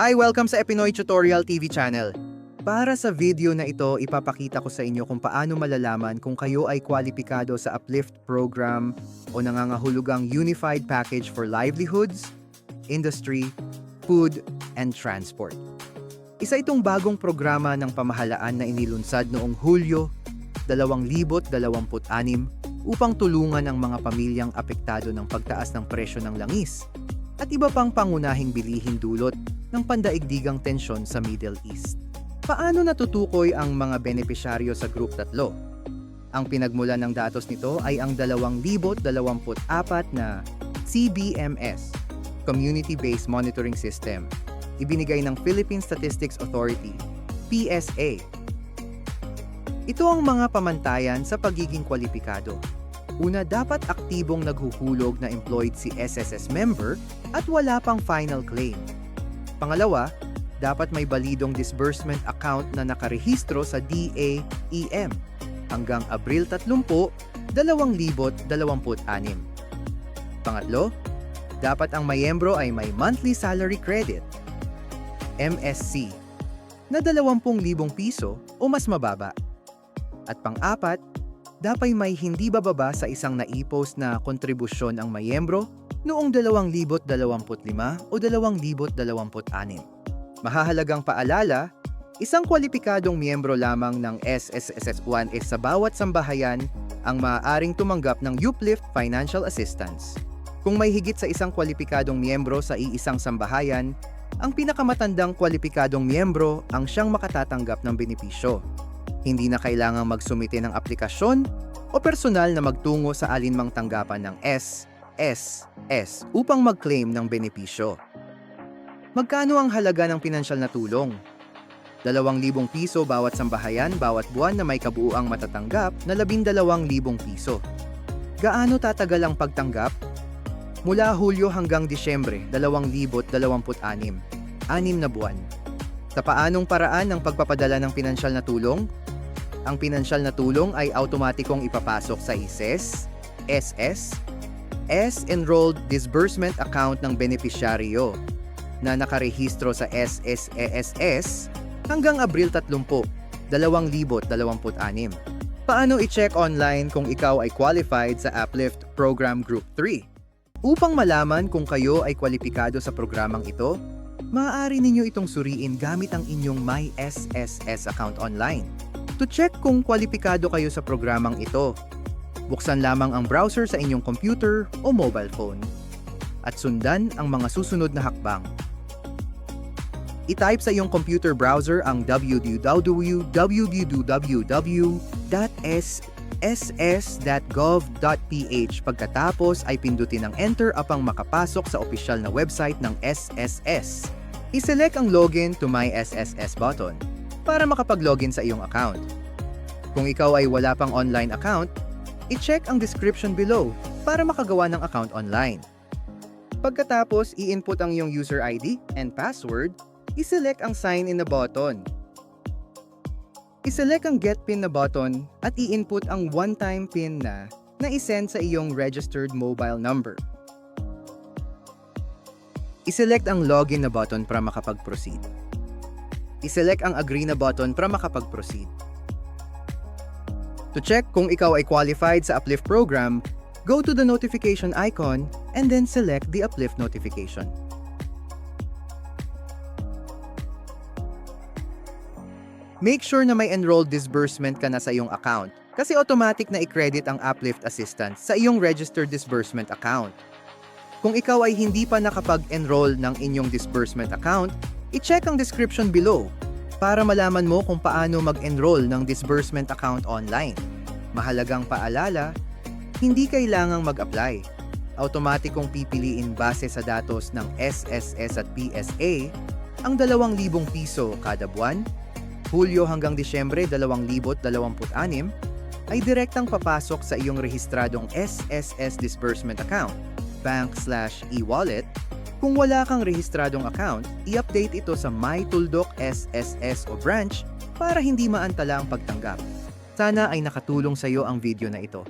Hi! Welcome sa Epinoy Tutorial TV channel. Para sa video na ito, ipapakita ko sa inyo kung paano malalaman kung kayo ay kwalipikado sa Uplift Program o nangangahulugang Unified Package for Livelihoods, Industry, Food, and Transport. Isa itong bagong programa ng pamahalaan na inilunsad noong Hulyo 2026 upang tulungan ang mga pamilyang apektado ng pagtaas ng presyo ng langis at iba pang pangunahing bilihin dulot ng pandaigdigang tensyon sa Middle East. Paano natutukoy ang mga benepisyaryo sa Group 3? Ang pinagmulan ng datos nito ay ang 2024 na CBMS, Community-Based Monitoring System, ibinigay ng Philippine Statistics Authority, PSA. Ito ang mga pamantayan sa pagiging kwalipikado. Una, dapat aktibong naghuhulog na employed si SSS member at wala pang final claim. Pangalawa, dapat may balidong disbursement account na nakarehistro sa DAEM hanggang Abril 30, 2026. Pangatlo, dapat ang mayembro ay may monthly salary credit, MSC, na 20,000 piso o mas mababa. At pang-apat, dapat may hindi bababa sa isang naipos na kontribusyon ang mayembro noong 2025 o 2026. Mahahalagang paalala, isang kwalipikadong miyembro lamang ng SSS1 sa bawat sambahayan ang maaaring tumanggap ng Uplift Financial Assistance. Kung may higit sa isang kwalipikadong miyembro sa iisang sambahayan, ang pinakamatandang kwalipikadong miyembro ang siyang makatatanggap ng benepisyo. Hindi na kailangang magsumite ng aplikasyon o personal na magtungo sa alinmang tanggapan ng SSS upang mag-claim ng benepisyo. Magkano ang halaga ng pinansyal na tulong? 2,000 piso bawat sambahayan bawat buwan na may kabuuang matatanggap na 12,000 piso. Gaano tatagal ang pagtanggap? Mula Hulyo hanggang Disyembre 2026, 6 na buwan. Sa paanong paraan ng pagpapadala ng pinansyal na tulong? Ang pinansyal na tulong ay automatikong ipapasok sa ISES, S-Enrolled Disbursement Account ng benepisyaryo na nakarehistro sa SSESS hanggang Abril 30, 2026. Paano i-check online kung ikaw ay qualified sa Uplift Program Group 3? Upang malaman kung kayo ay kwalipikado sa programang ito, maaari ninyo itong suriin gamit ang inyong My SSS account online. To check kung kwalipikado kayo sa programang ito, buksan lamang ang browser sa inyong computer o mobile phone at sundan ang mga susunod na hakbang. I-type sa iyong computer browser ang www.ss.gov.ph. Pagkatapos ay pindutin ang Enter upang makapasok sa opisyal na website ng SSS. I-select ang Login to My SSS button para makapag-login sa iyong account. Kung ikaw ay wala pang online account, i-check ang description below para makagawa ng account online. Pagkatapos, i-input ang iyong user ID and password, i-select ang Sign in na button. I-select ang Get PIN na button at i-input ang one-time PIN na i-send sa iyong registered mobile number. I-select ang Login na button para makapag-proceed. I-select ang Agree na button para makapag-proceed. To check kung ikaw ay qualified sa Uplift program, go to the notification icon and then select the Uplift notification. Make sure na may enrolled disbursement ka na sa iyong account kasi automatic na i-credit ang Uplift Assistance sa iyong registered disbursement account. Kung ikaw ay hindi pa nakapag-enroll ng inyong disbursement account, i-check ang description below para malaman mo kung paano mag-enroll ng disbursement account online. Mahalagang paalala, hindi kailangang mag-apply. Automatikong pipiliin base sa datos ng SSS at PSA ang 2,000 piso kada buwan, Hulyo hanggang Disyembre 2026 ay direktang papasok sa iyong rehistradong SSS disbursement account, bank/e-wallet. Kung wala kang rehistradong account, i-update ito sa My Tuldok SSS o branch para hindi maantala ang pagtanggap. Sana ay nakatulong sa iyo ang video na ito.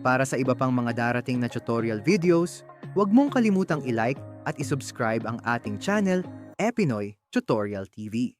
Para sa iba pang mga darating na tutorial videos, huwag mong kalimutang i-like at i-subscribe ang ating channel, Epinoy Tutorial TV.